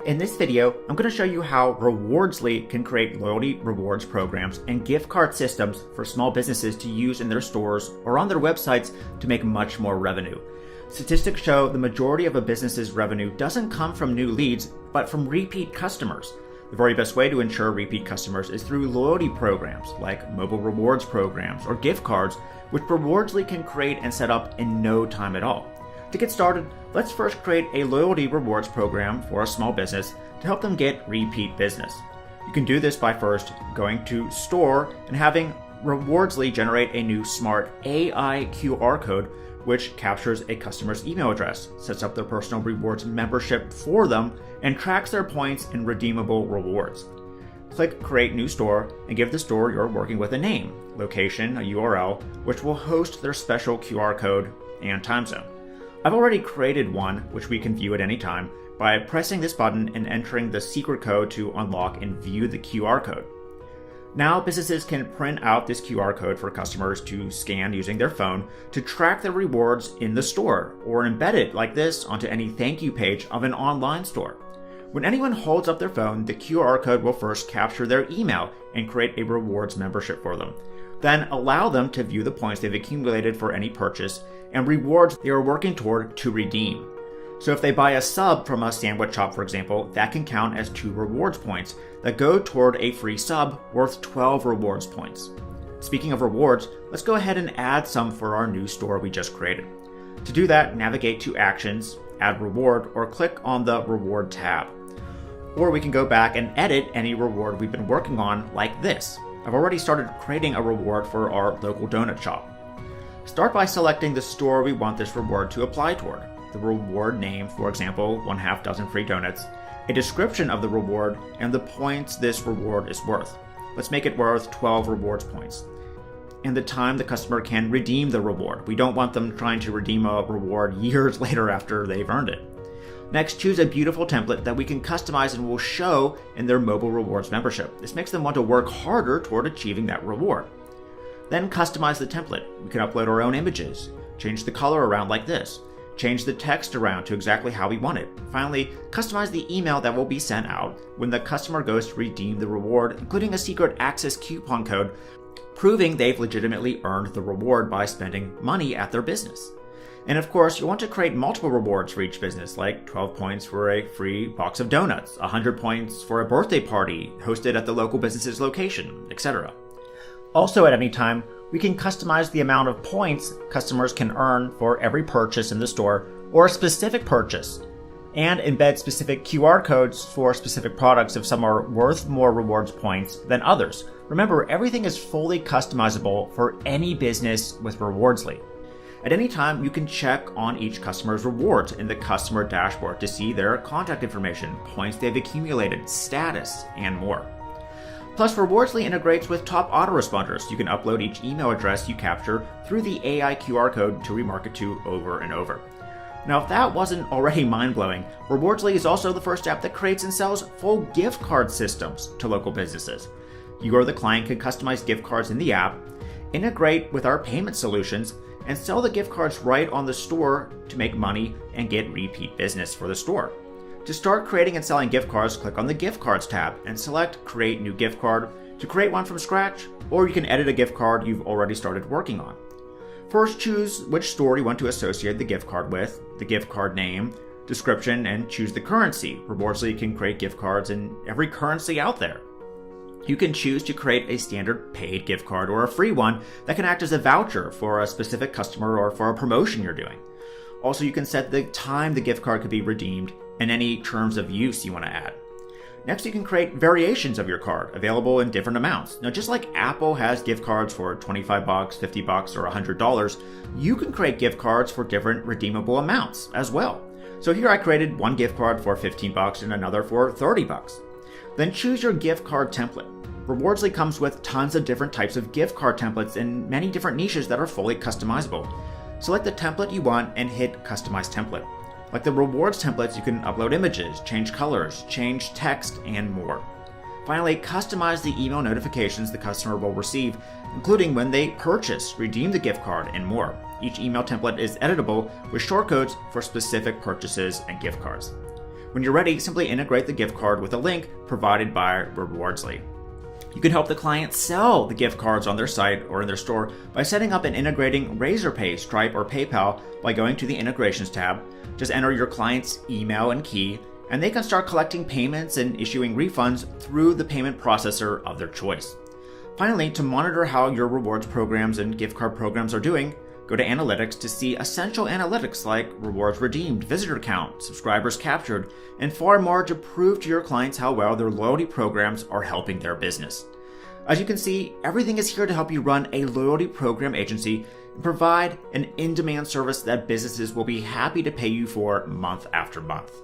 In this video, I'm going to show you how Rewardsly can create loyalty rewards programs and gift card systems for small businesses to use in their stores or on their websites to make much more revenue. Statistics show the majority of a business's revenue doesn't come from new leads, but from repeat customers. The very best way to ensure repeat customers is through loyalty programs like mobile rewards programs or gift cards, which Rewardsly can create and set up in no time at all. To get started, let's first create a loyalty rewards program for a small business to help them get repeat business. You can do this by first going to Store and having Rewardsly generate a new smart AI QR code which captures a customer's email address, sets up their personal rewards membership for them, and tracks their points in redeemable rewards. Click Create New Store and give the store you're working with a name, location, a URL, which will host their special QR code and time zone. I've already created one, which we can view at any time, by pressing this button and entering the secret code to unlock and view the QR code. Now businesses can print out this QR code for customers to scan using their phone to track their rewards in the store, or embed it like this onto any thank you page of an online store. When anyone holds up their phone, the QR code will first capture their email and create a rewards membership for them. Then allow them to view the points they've accumulated for any purchase and rewards they are working toward to redeem. So if they buy a sub from a sandwich shop, for example, that can count as 2 rewards points that go toward a free sub worth 12 rewards points. Speaking of rewards, let's go ahead and add some for our new store we just created. To do that, navigate to Actions, Add Reward, or click on the Reward tab. Or we can go back and edit any reward we've been working on like this. I've already started creating a reward for our local donut shop. Start by selecting the store we want this reward to apply toward. The reward name, for example, 1/2 dozen free donuts, a description of the reward, and the points this reward is worth. Let's make it worth 12 rewards points. And the time the customer can redeem the reward. We don't want them trying to redeem a reward years later after they've earned it. Next, choose a beautiful template that we can customize and will show in their mobile rewards membership. This makes them want to work harder toward achieving that reward. Then customize the template. We can upload our own images, change the color around like this, change the text around to exactly how we want it. Finally, customize the email that will be sent out when the customer goes to redeem the reward, including a secret access coupon code, proving they've legitimately earned the reward by spending money at their business. And of course, you want to create multiple rewards for each business, like 12 points for a free box of donuts, 100 points for a birthday party hosted at the local business's location, etc. Also, at any time, we can customize the amount of points customers can earn for every purchase in the store or a specific purchase, and embed specific QR codes for specific products if some are worth more rewards points than others. Remember, everything is fully customizable for any business with Rewardsly. At any time, you can check on each customer's rewards in the customer dashboard to see their contact information, points they've accumulated, status, and more. Plus, Rewardsly integrates with top autoresponders. You can upload each email address you capture through the AI QR code to remarket to over and over. Now, if that wasn't already mind-blowing, Rewardsly is also the first app that creates and sells full gift card systems to local businesses. You or the client can customize gift cards in the app, integrate with our payment solutions, and sell the gift cards right on the store to make money and get repeat business for the store. To start creating and selling gift cards, click on the Gift Cards tab and select Create New Gift Card to create one from scratch, or you can edit a gift card you've already started working on. First, choose which store you want to associate the gift card with, the gift card name, description, and choose the currency. Rewardsly can create gift cards in every currency out there. You can choose to create a standard paid gift card or a free one that can act as a voucher for a specific customer or for a promotion you're doing. Also, you can set the time the gift card could be redeemed and any terms of use you want to add. Next, you can create variations of your card available in different amounts. Now, just like Apple has gift cards for $25, $50, or $100, you can create gift cards for different redeemable amounts as well. So here I created one gift card for $15 and another for $30. Then choose your gift card template. Rewardsly comes with tons of different types of gift card templates in many different niches that are fully customizable. Select the template you want and hit Customize Template. Like the rewards templates, you can upload images, change colors, change text, and more. Finally, customize the email notifications the customer will receive, including when they purchase, redeem the gift card, and more. Each email template is editable with shortcodes for specific purchases and gift cards. When you're ready, simply integrate the gift card with a link provided by Rewardsly. You can help the client sell the gift cards on their site or in their store by setting up and integrating Razorpay, Stripe, or PayPal by going to the Integrations tab. Just enter your client's email and key, and they can start collecting payments and issuing refunds through the payment processor of their choice. Finally, to monitor how your rewards programs and gift card programs are doing, go to Analytics to see essential analytics like rewards redeemed, visitor count, subscribers captured, and far more to prove to your clients how well their loyalty programs are helping their business. As you can see, everything is here to help you run a loyalty program agency and provide an in-demand service that businesses will be happy to pay you for month after month.